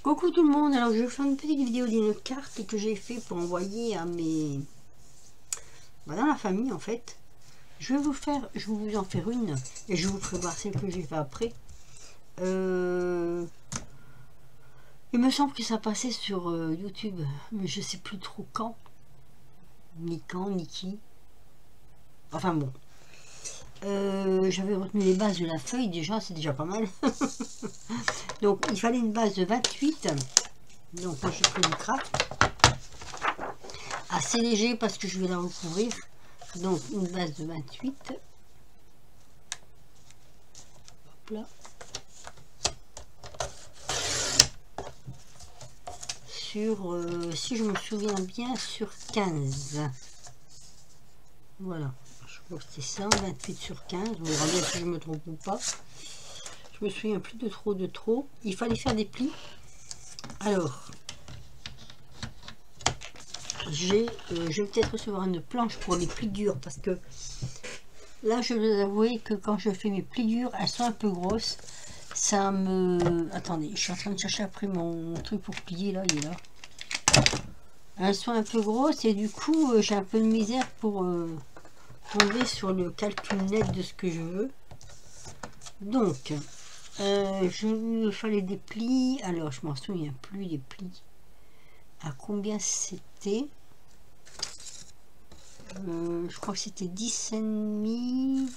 Coucou tout le monde, alors je vais faire une petite vidéo d'une carte que j'ai fait pour envoyer à mes... dans la famille en fait. Je vais vous en faire une et je vous ferai voir celle que j'ai fait après. Il me semble que ça passait sur YouTube, mais je sais plus trop quand, ni qui. Enfin bon. J'avais retenu les bases de la feuille déjà, c'est déjà pas mal. Donc il fallait une base de 28. Donc moi je fais du craft. Assez léger parce que je vais la recouvrir. Donc une base de 28. Hop là. Sur, si je me souviens bien, sur 15. Voilà. Je crois que c'était ça, 28 sur 15. On verra bien si je me trompe ou pas. Je me souviens plus de trop. Il fallait faire des plis. Alors, je vais peut-être recevoir une planche pour les plis durs parce que là, je dois avouer que quand je fais mes plis durs, elles sont un peu grosses. Ça me... Attendez, je suis en train de chercher après mon truc pour plier, là, il est là. Elles sont un peu grosses et du coup, j'ai un peu de misère pour tomber sur le calcul net de ce que je veux. Donc, il fallait des plis. Alors, je m'en souviens plus des plis. À combien c'était? Je crois que c'était 10,5.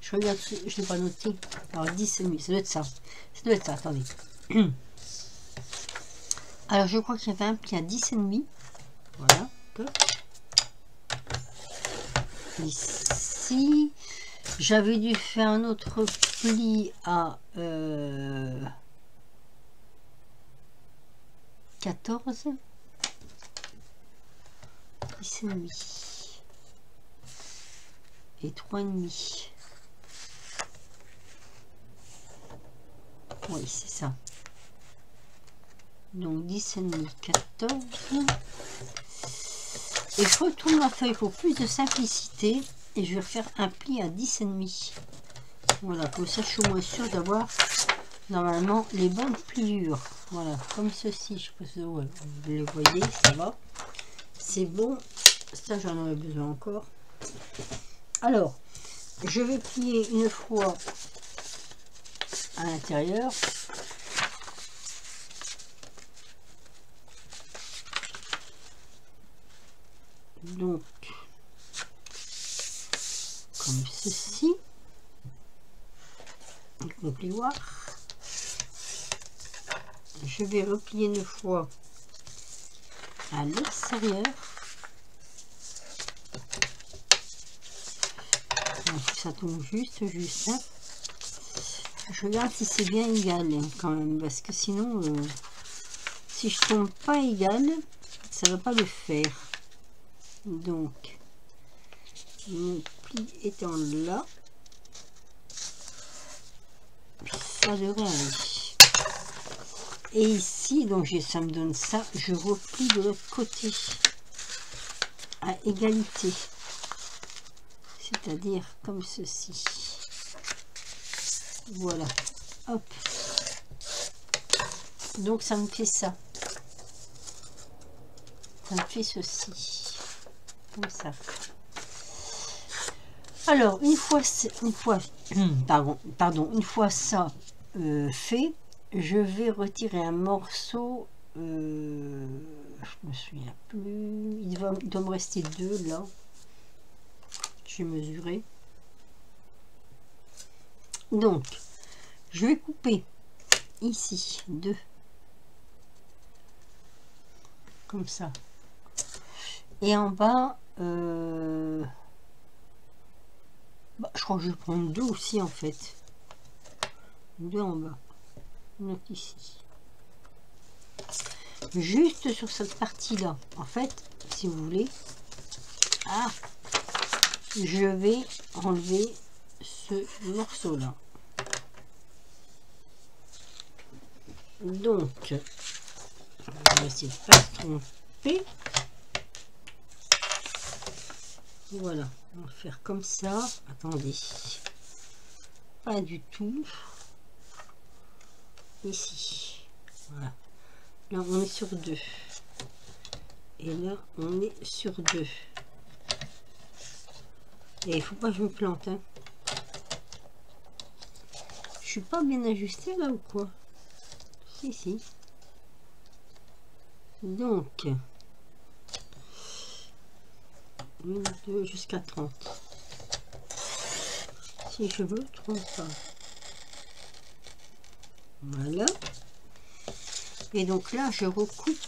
Je regarde, je ne l'ai pas noté. Alors 10,5, ça doit être ça. Ça doit être ça, attendez. Alors je crois qu'il y avait un pli à 10,5. Voilà. Ici, j'avais dû faire un autre pli à 14. 10,5. Et 3,5. Oui, c'est ça. Donc 10,5, 14. Et je retourne ma feuille pour plus de simplicité. Et je vais faire un pli à 10,5. Voilà, comme ça je suis au moins sûre d'avoir normalement les bonnes pliures. Voilà, comme ceci. Je sais pas si vous les voyez, ça va. C'est bon. Ça, j'en aurais besoin encore. Alors, je vais plier une fois à l'intérieur. Donc, comme ceci. Avec mon plioir. Je vais replier une fois à l'extérieur. Ça tombe juste. Hein. Je regarde si c'est bien égal hein, quand même, parce que sinon, si je tombe pas égal, ça va pas le faire. Donc, mon pli étant là, ça devrait aller. Et ici, donc ça me donne ça, je replie de l'autre côté à égalité. C'est-à-dire comme ceci. Voilà. Hop. Donc ça me fait ça. Ça me fait ceci. Comme ça. Alors, une fois ça fait, je vais retirer un morceau. Je me souviens plus. Il doit me rester 2 là. J'ai mesuré. Donc, je vais couper ici 2. Comme ça. Et en bas, je crois que je vais prendre 2 aussi en fait. 2 en bas. Donc ici. Juste sur cette partie-là. En fait, si vous voulez, je vais enlever ce morceau-là. Donc, je vais essayer de ne pas se tromper. Voilà, on va faire comme ça. Attendez, pas du tout. Ici, voilà. là on est sur 2. Et là on est sur 2. Et il faut pas que je me plante, hein. Je suis pas bien ajustée là ou quoi? Si, si. Donc 1, 2 jusqu'à 30. Si je me trompe pas. Voilà. Et donc là je recoupe.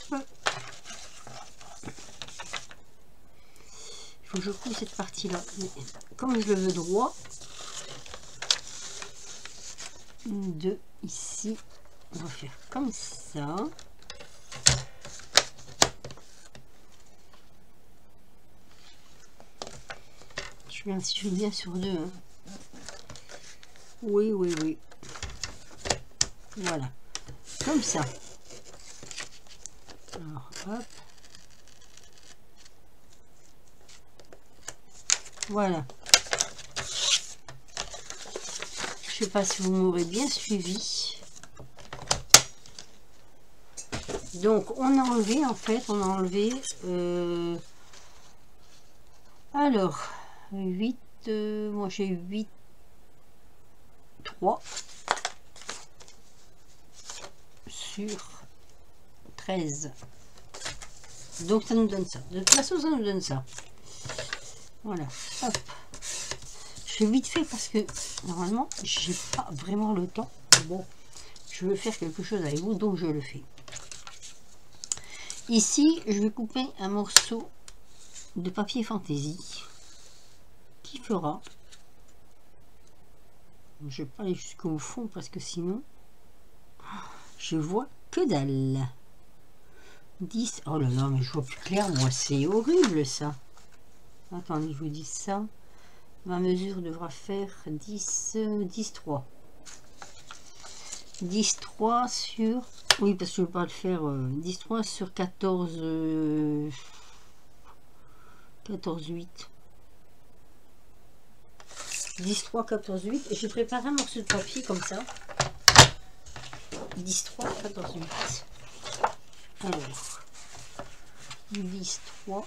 Il faut que je coupe cette partie là. Mais comme je le veux droit, 1, 2 ici, on va faire comme ça. Je suis bien sur 2. Hein. Oui, oui, oui. Voilà. Comme ça. Alors, hop. Voilà. Je sais pas si vous m'aurez bien suivi. Donc, on a enlevé, en fait, on a enlevé... alors, 8... moi, j'ai 8... 3 sur 13. Donc, ça nous donne ça. De toute façon, ça nous donne ça. Voilà. Hop. Je fais vite fait parce que, normalement, j'ai pas vraiment le temps. Bon, je veux faire quelque chose avec vous, donc je le fais. Ici, je vais couper un morceau de papier fantaisie qui fera... Je vais pas aller jusqu'au fond parce que sinon, je vois que dalle. 10... Oh là là, mais je vois plus clair, moi, c'est horrible ça. Attendez, je vous dis ça. Ma mesure devra faire 10, 10, 3. 10, 3 sur... Oui, parce que je ne vais pas le faire 10, 3 sur 14, 14, 8. 10, 3, 14, 8. Et je prépare un morceau de papier comme ça. 10, 3, 14, 8. Alors, 10, 3.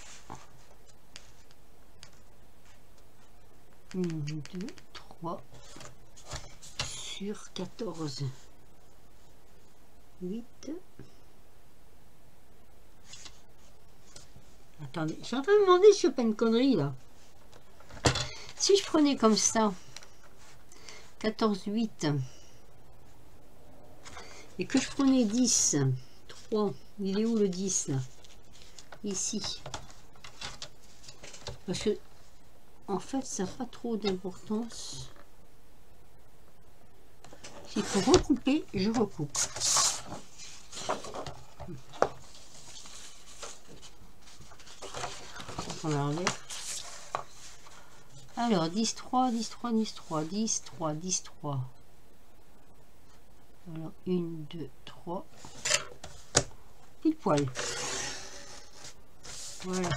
1, 2, 3. Sur 14. 8. Attendez, je suis en train de me demander si je fais pas une connerie là. Si je prenais comme ça 14, 8 et que je prenais 10, 3, il est où le 10 là? Ici. Parce que en fait ça n'a pas trop d'importance. S'il faut recouper, je recoupe. On a alors 10, 3, 10, 3, 10, 3, 10, 3, 10, 3. Alors 1, 2, 3. Pile poil. Voilà.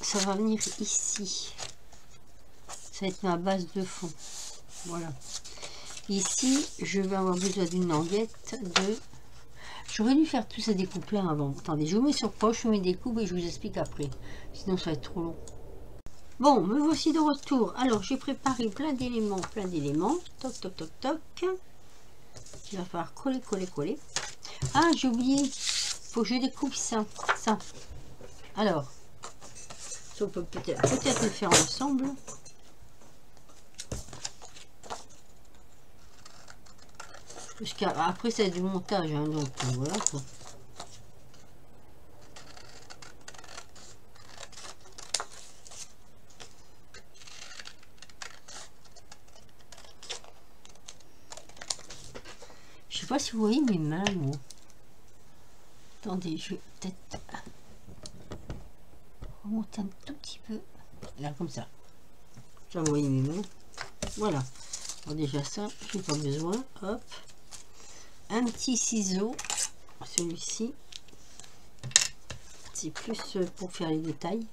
Ça va venir ici. Ça va être ma base de fond. Voilà. Ici, je vais avoir besoin d'une languette de... J'aurais dû faire tous ces découpes là avant. Attendez, je vous mets sur poche, je vous mets des coupes et je vous explique après. Sinon, ça va être trop long. Bon, me voici de retour. Alors, j'ai préparé plein d'éléments, Toc, toc, toc, toc. Il va falloir coller, coller, coller. Ah, j'ai oublié. Il faut que je découpe ça. Alors, ça, on peut peut-être le faire ensemble. Parce qu'après, c'est du montage, hein, donc voilà quoi. Je sais pas si vous voyez mes mains, moi. Attendez, je vais peut-être remonter un tout petit peu. Là, comme ça. Ça, vous voyez mes mains. Voilà. Alors déjà ça, je n'ai pas besoin. Hop. Un petit ciseau. Celui-ci. C'est plus pour faire les détails.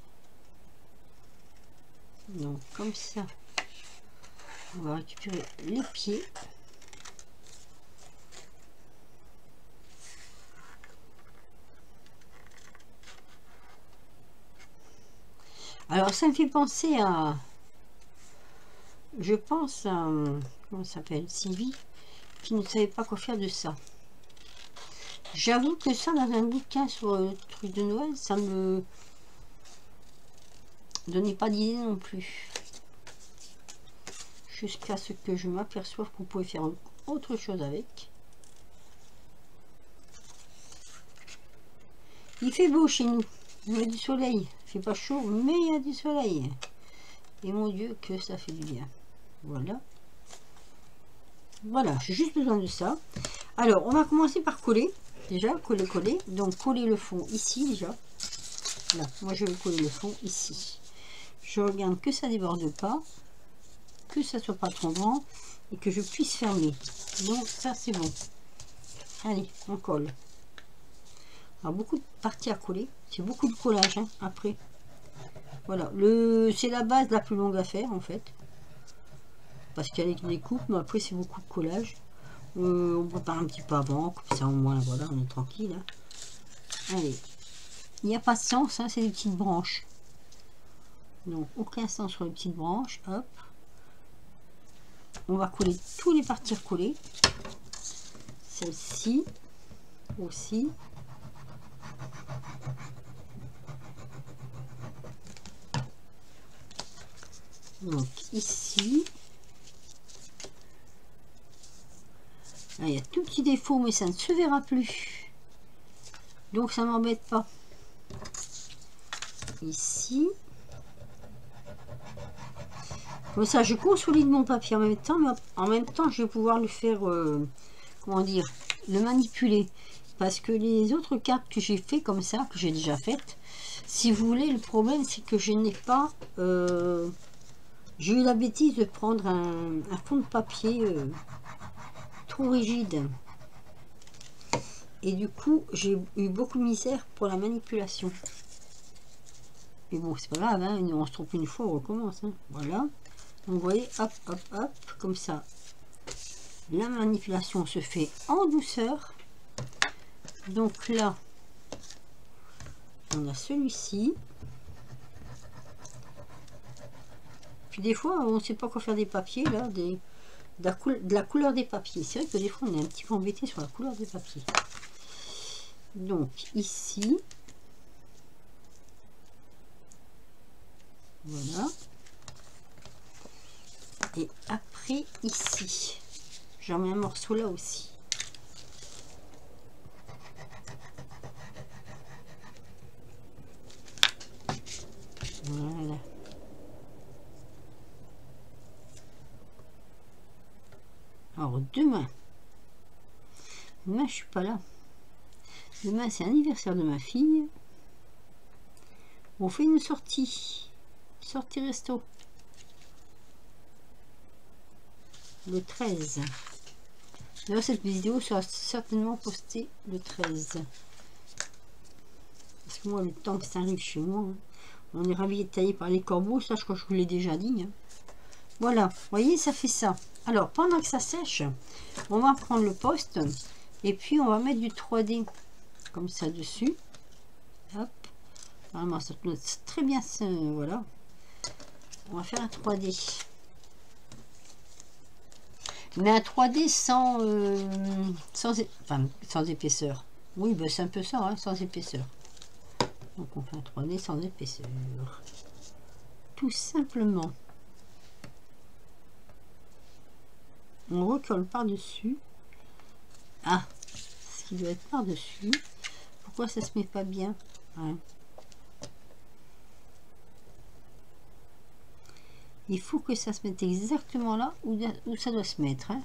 Donc, comme ça. On va récupérer les pieds. Alors ça me fait penser à, je pense à, comment ça s'appelle, Sylvie, qui ne savait pas quoi faire de ça. J'avoue que ça, dans un bouquin sur le truc de Noël, ça me donnait pas d'idée non plus. Jusqu'à ce que je m'aperçoive qu'on pouvait faire autre chose avec. Il fait beau chez nous, il y a du soleil. Il fait pas chaud, mais il y a du soleil. Et mon Dieu, que ça fait du bien. Voilà. Voilà, j'ai juste besoin de ça. Alors, on va commencer par coller. Déjà, coller. Donc, coller le fond ici, déjà. Là, moi, je vais coller le fond ici. Je regarde que ça déborde pas. Que ça soit pas trop grand. Et que je puisse fermer. Donc, ça, c'est bon. Allez, on colle. Alors, beaucoup de parties à coller. C'est beaucoup de collage, hein, après. Voilà, c'est la base la plus longue à faire, en fait. Parce qu'il y a des coupes, mais après, c'est beaucoup de collage. On prépare un petit peu avant, comme ça, au moins, voilà, on est tranquille. Hein. Allez. Il n'y a pas de sens, hein, c'est des petites branches. Donc, aucun sens sur les petites branches. Hop. On va coller tous les parties recollées. Celle-ci aussi. Donc, ici. Là, il y a tout petit défaut, mais ça ne se verra plus. Donc, ça m'embête pas. Ici. Comme ça, je consolide mon papier en même temps, mais en même temps, je vais pouvoir le faire, comment dire, le manipuler. Parce que les autres cartes que j'ai fait comme ça, que j'ai déjà faites, si vous voulez, le problème, c'est que je n'ai pas... j'ai eu la bêtise de prendre un fond de papier trop rigide. Et du coup, j'ai eu beaucoup de misère pour la manipulation. Mais bon, c'est pas grave, hein, on se trompe une fois, on recommence. Hein. Voilà. Donc, vous voyez, hop, hop, hop, comme ça. La manipulation se fait en douceur. Donc là, on a celui-ci. Puis des fois, on ne sait pas quoi faire des papiers, là, de la couleur des papiers. C'est vrai que des fois, on est un petit peu embêté sur la couleur des papiers. Donc, ici. Voilà. Et après, ici. J'en mets un morceau là aussi. Voilà. Alors, demain, je suis pas là. Demain, c'est l'anniversaire de ma fille. On fait une sortie. Sortie resto. Le 13. D'ailleurs, cette vidéo sera certainement postée le 13. Parce que moi, le temps que ça arrive chez moi, hein, on est ravitaillé par les corbeaux. Ça, je crois que je vous l'ai déjà dit. Hein. Voilà, vous voyez, ça fait ça. Alors, pendant que ça sèche, on va prendre le poste et puis on va mettre du 3D comme ça dessus. Hop. Normalement, ça peut être très bien. Voilà. On va faire un 3D. Mais un 3D sans épaisseur. Oui, ben c'est un peu ça, hein, sans épaisseur. Donc on fait un 3D sans épaisseur. Tout simplement. On recolle par-dessus. Ah, ce qui doit être par-dessus. Pourquoi ça se met pas bien, hein? Il faut que ça se mette exactement là où ça doit se mettre. Hein.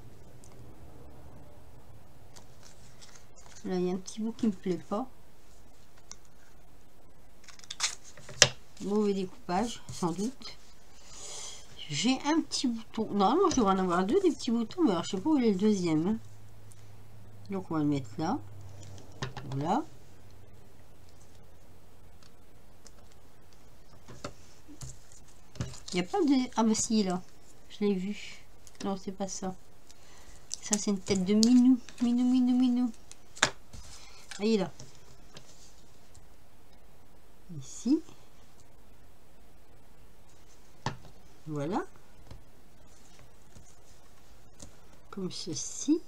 Là, il y a un petit bout qui me plaît pas. Mauvais découpage, sans doute. J'ai un petit bouton. Normalement, je devrais en avoir deux, des petits boutons, mais alors, je sais pas où il est le deuxième. Hein. Donc, on va le mettre là. Voilà. Il n'y a pas de... Ah bah si, là. Je l'ai vu. Non, c'est pas ça. Ça, c'est une tête de minou. Minou. Voyez là. Ici. Voilà. Comme ceci.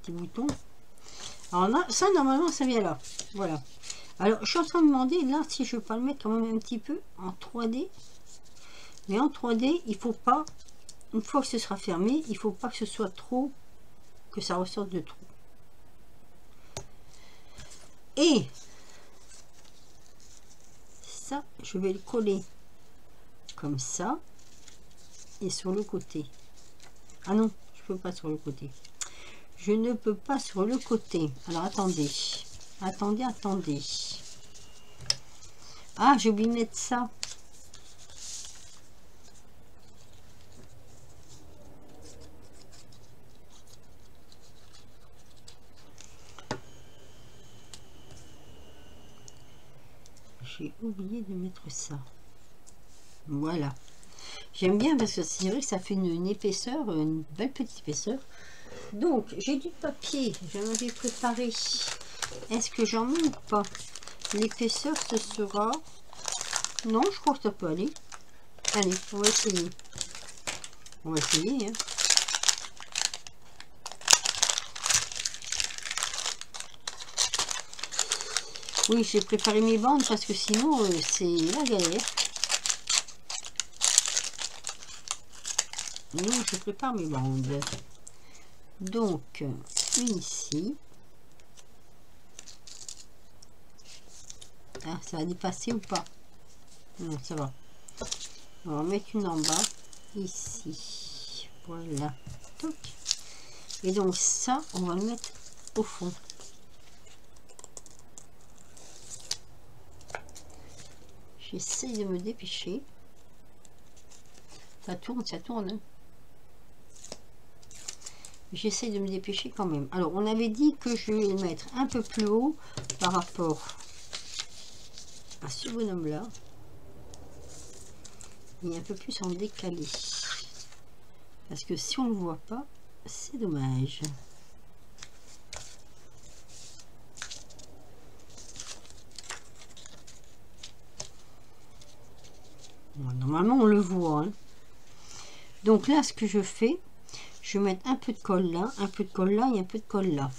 Petit bouton. Alors là, ça normalement ça vient là. Voilà. Alors je suis en train de me demander là si je ne vais pas le mettre quand même un petit peu en 3D. Mais en 3D, il faut pas, une fois que ce sera fermé, il faut pas que ce soit trop, que ça ressorte de trop. Et ça, je vais le coller comme ça et sur le côté. Ah non, je peux pas sur le côté. Je ne peux pas sur le côté. Alors attendez, attendez. Ah, j'ai oublié de mettre ça. J'ai oublié de mettre ça. Voilà. J'aime bien parce que c'est vrai que ça fait une épaisseur, une belle petite épaisseur. Donc, j'ai du papier. J'en avais préparé. Est-ce que j'en mets ou pas? L'épaisseur, ce sera... Non, je crois que ça peut aller. Allez, on va essayer. On va essayer. Hein. Oui, j'ai préparé mes bandes parce que sinon, c'est la galère. Donc, je prépare mes bandes. Donc, une ici. Ah, ça va dépasser ou pas? Non, ça va. On va mettre une en bas. Ici. Voilà. Toc. Et donc, ça, on va le mettre au fond. J'essaie de me dépêcher. Ça tourne, ça tourne. Hein. J'essaie de me dépêcher quand même. Alors, on avait dit que je vais le mettre un peu plus haut par rapport à ce bonhomme-là. Et un peu plus en décalé. Parce que si on ne le voit pas, c'est dommage. Bon, normalement, on le voit. Hein. Donc là, ce que je fais, je vais mettre un peu de colle là, un peu de colle là et un peu de colle là.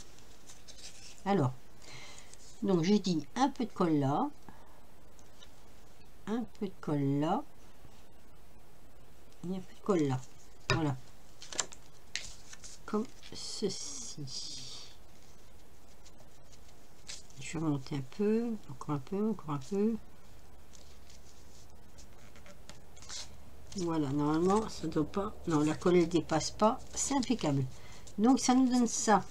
Alors, donc j'ai dit un peu de colle là, un peu de colle là, et un peu de colle là. Voilà. Comme ceci. Je vais remonter un peu, encore un peu, encore un peu. Voilà, normalement, ça doit pas... Non, la colle ne dépasse pas. C'est impeccable. Donc, ça nous donne ça.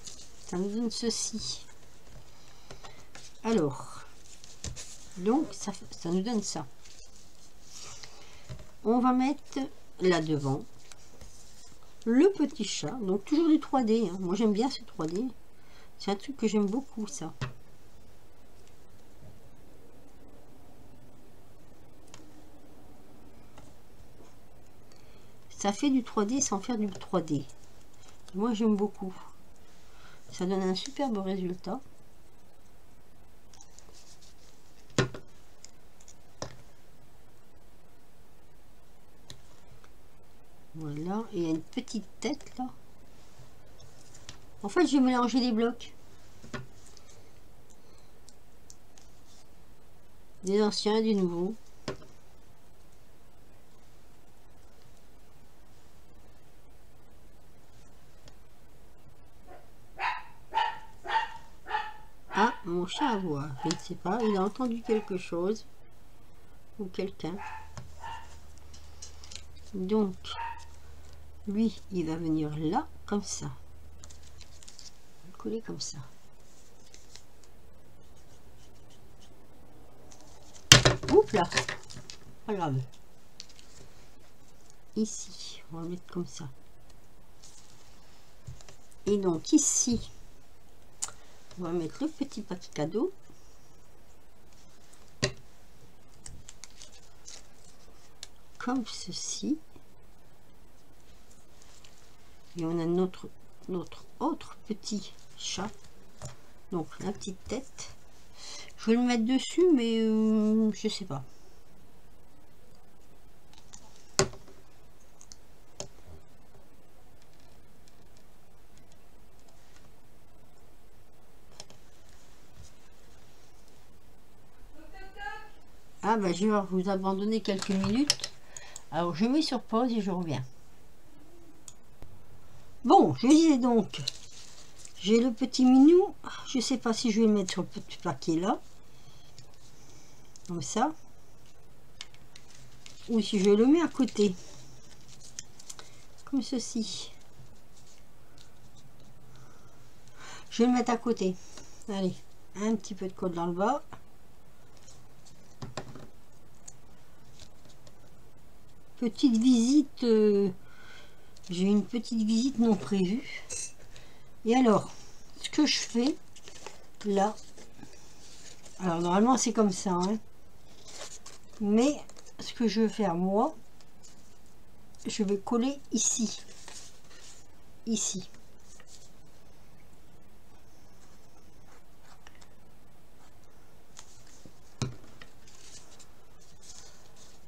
Ça nous donne ceci. Alors, donc, ça nous donne ça. On va mettre là devant le petit chat. Donc, toujours du 3D. Hein. Moi, j'aime bien ce 3D. C'est un truc que j'aime beaucoup, ça. Ça fait du 3D sans faire du 3D. Moi, j'aime beaucoup. Ça donne un superbe résultat. Voilà. Et il y a une petite tête, là. En fait, j'ai mélangé les blocs. Des anciens et des nouveaux. Ah, mon chat aboie. Je ne sais pas. Il a entendu quelque chose. Ou quelqu'un. Donc, lui, il va venir là, comme ça. Le coller comme ça. Oups là. Pas grave. Ici, on va le mettre comme ça. Et donc ici, on va mettre le petit paquet cadeau. Comme ceci. Et on a notre autre petit chat. Donc la petite tête. Je vais le mettre dessus, mais je sais pas. Ah bah je vais vous abandonner quelques minutes. Alors je mets sur pause et je reviens. Bon, je disais donc, j'ai le petit minou. Je sais pas si je vais le mettre sur le petit paquet là. Comme ça. Ou si je le mets à côté. Comme ceci. Je vais le mettre à côté. Allez, un petit peu de colle dans le bas. Petite visite, j'ai une petite visite non prévue. Et alors, ce que je fais là, alors normalement c'est comme ça, hein, mais ce que je vais faire moi, je vais coller ici, ici.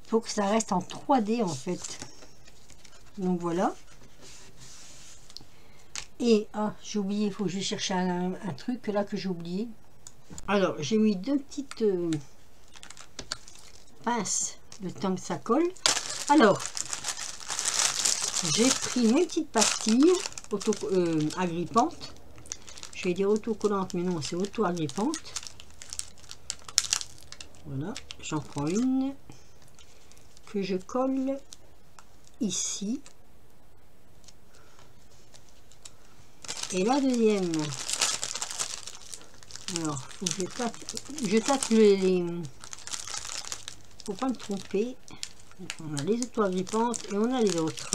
Faut que ça reste en 3D en fait. Donc voilà. Et ah, j'ai oublié, il faut que je cherche un truc là que j'ai oublié. Alors j'ai mis deux petites pinces le temps que ça colle. Alors j'ai pris mes petites pastilles agrippantes. Je vais dire autocollantes, mais non, c'est auto-agrippante. Voilà, j'en prends une que je colle ici. Et la deuxième, alors faut que je tâte les faut pas me tromper. On a les auto-agrippantes et on a les autres.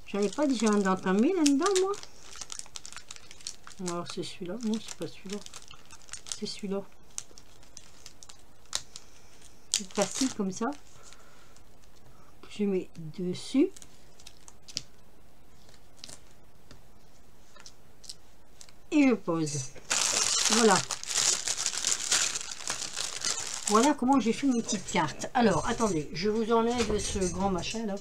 J'en ai pas déjà un d'entamé là-dedans moi. Alors c'est celui-là, non c'est pas celui-là, c'est celui-là. C'est facile comme ça. Je mets dessus. Et je pose. Voilà. Voilà comment j'ai fait mes petites cartes. Alors, attendez, je vous enlève ce grand machin là.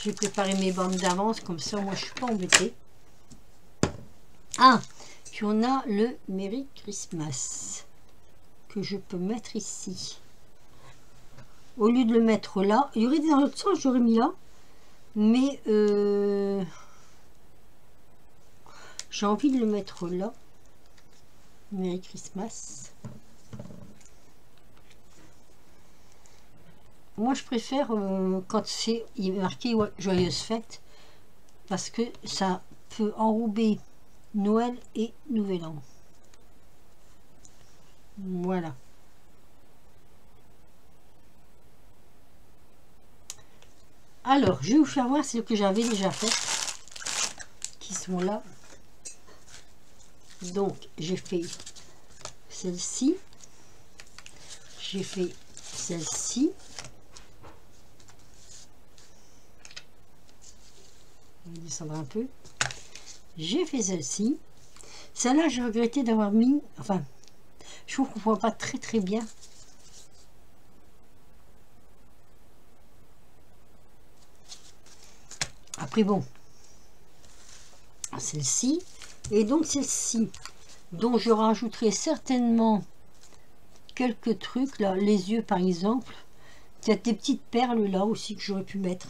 J'ai préparé mes bandes d'avance, comme ça, moi, je suis pas embêtée. Ah, puis on a le Merry Christmas que je peux mettre ici. Au lieu de le mettre là, il y aurait dans l'autre sens, j'aurais mis là. Mais j'ai envie de le mettre là. Merry Christmas. Moi, je préfère quand c'est marqué Joyeuse Fête, parce que ça peut enrober Noël et Nouvel An. Voilà. Alors, je vais vous faire voir ce que j'avais déjà fait, qui sont là. Donc, j'ai fait celle-ci, j'ai fait celle-ci. On va descendre un peu. J'ai fait celle-ci. Celle-là, j'ai regretté d'avoir mis... Enfin, je trouve qu'on ne voit pas très très bien. Après, bon. Celle-ci. Et donc, celle-ci. dont je rajouterai certainement quelques trucs, là, les yeux par exemple. Il y a des petites perles là aussi que j'aurais pu mettre.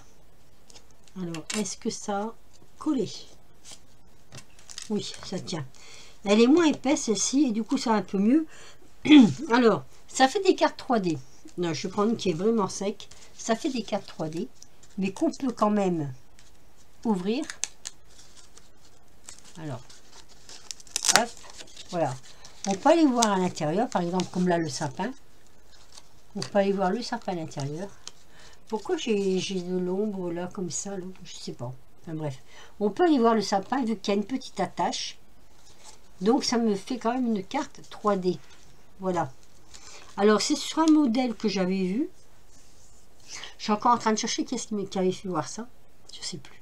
Alors, est-ce que ça a collé? Oui, ça tient. Elle est moins épaisse celle-ci et du coup ça va un peu mieux. Alors, ça fait des cartes 3D. Non, je vais prendre une qui est vraiment sec. Ça fait des cartes 3D, mais qu'on peut quand même ouvrir. Alors, hop, voilà. On peut aller voir à l'intérieur, par exemple, comme là le sapin. On peut aller voir le sapin à l'intérieur. Pourquoi j'ai de l'ombre là, comme ça, là, je sais pas. Enfin, bref, on peut aller voir le sapin vu qu'il y a une petite attache. Donc ça me fait quand même une carte 3D. Voilà. Alors c'est sur un modèle que j'avais vu. Je suis encore en train de chercher qui avait fait voir ça. Je sais plus.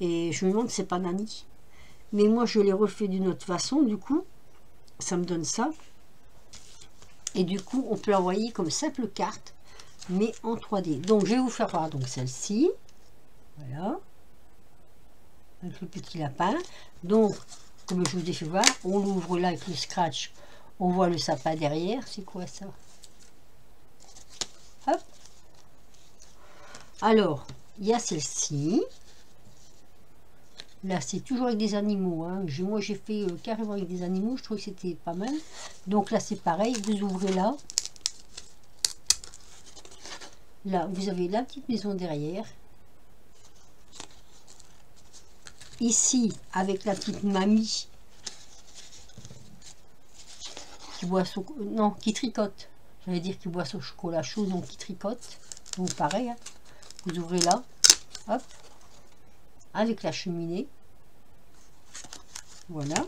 Et je me demande si c'est pas Nani. Mais moi je l'ai refait d'une autre façon. Du coup, ça me donne ça. Et du coup, on peut l'envoyer comme simple carte, mais en 3D. Donc je vais vous faire voir donc celle-ci. Voilà. Avec le petit lapin. Donc, comme je vous ai fait voir, on l'ouvre là avec le scratch. On voit le sapin derrière. C'est quoi ça? Hop. Alors, il y a celle-ci. Là, c'est toujours avec des animaux. Hein. Moi, j'ai fait carrément avec des animaux. Je trouvais que c'était pas mal. Donc là, c'est pareil. Vous ouvrez là. Là, vous avez la petite maison derrière. Ici, avec la petite mamie qui boit son... Non, qui tricote. J'allais dire qui boit son chocolat chaud, donc qui tricote. Donc pareil, hein. Vous ouvrez là. Hop. Avec la cheminée. Voilà.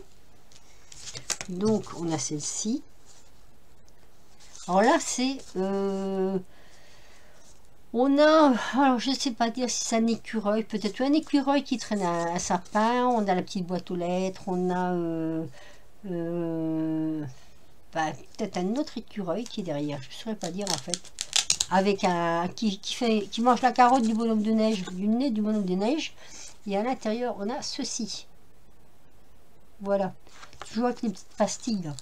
Donc, on a celle-ci. Alors là, c'est... on a... Alors, je ne sais pas dire si c'est un écureuil. Peut-être un écureuil qui traîne un sapin. On a la petite boîte aux lettres. On a... bah, peut-être un autre écureuil qui est derrière. Je ne saurais pas dire, en fait. Avec un... Qui mange la carotte du bonhomme de neige. Du nez du bonhomme de neige. Et à l'intérieur, on a ceci. Voilà. Toujours avec les petites pastilles, là.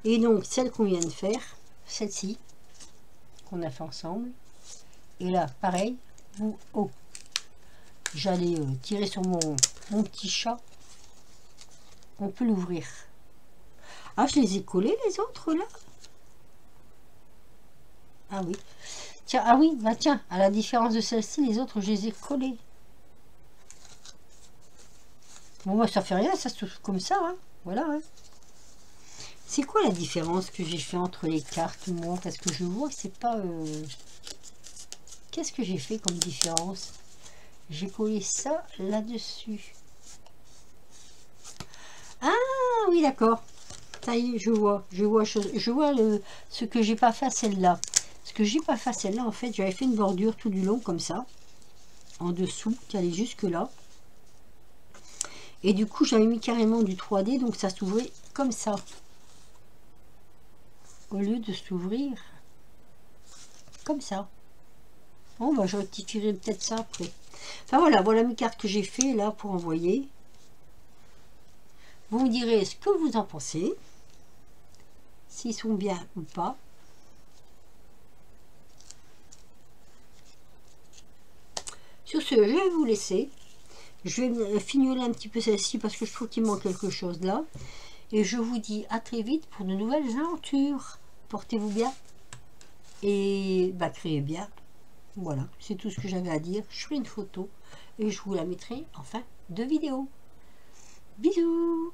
Et donc, celle qu'on vient de faire, celle-ci, qu'on a fait ensemble. Et là, pareil, vous, oh, j'allais tirer sur mon petit chat. On peut l'ouvrir. Ah, je les ai collés, les autres, là. Ah oui. Tiens, ah oui, bah tiens, à la différence de celle-ci, les autres, je les ai collés. Bon, moi, ça fait rien, ça se touche comme ça, hein. Voilà, hein. C'est quoi la différence que j'ai fait entre les cartes, moi? Parce que je vois que c'est pas... Qu'est-ce que j'ai fait comme différence? J'ai collé ça là-dessus. Ah oui, d'accord. Ça y est, je vois ce que j'ai pas fait à celle-là. Ce que j'ai pas fait à celle-là, en fait, j'avais fait une bordure tout du long comme ça, en dessous, qui allait jusque là. Et du coup, j'avais mis carrément du 3D, donc ça s'ouvrait comme ça. Au lieu de s'ouvrir comme ça. Bon, bah, je rectifierai peut-être ça après. Enfin voilà, voilà mes cartes que j'ai fait là pour envoyer. Vous me direz ce que vous en pensez. S'ils sont bien ou pas. Sur ce, je vais vous laisser. Je vais fignoler un petit peu celle-ci parce que je trouve qu'il manque quelque chose là. Et je vous dis à très vite pour de nouvelles aventures. Portez-vous bien. Et bah, créez bien. Voilà, c'est tout ce que j'avais à dire. Je ferai une photo et je vous la mettrai en fin de vidéo. Bisous!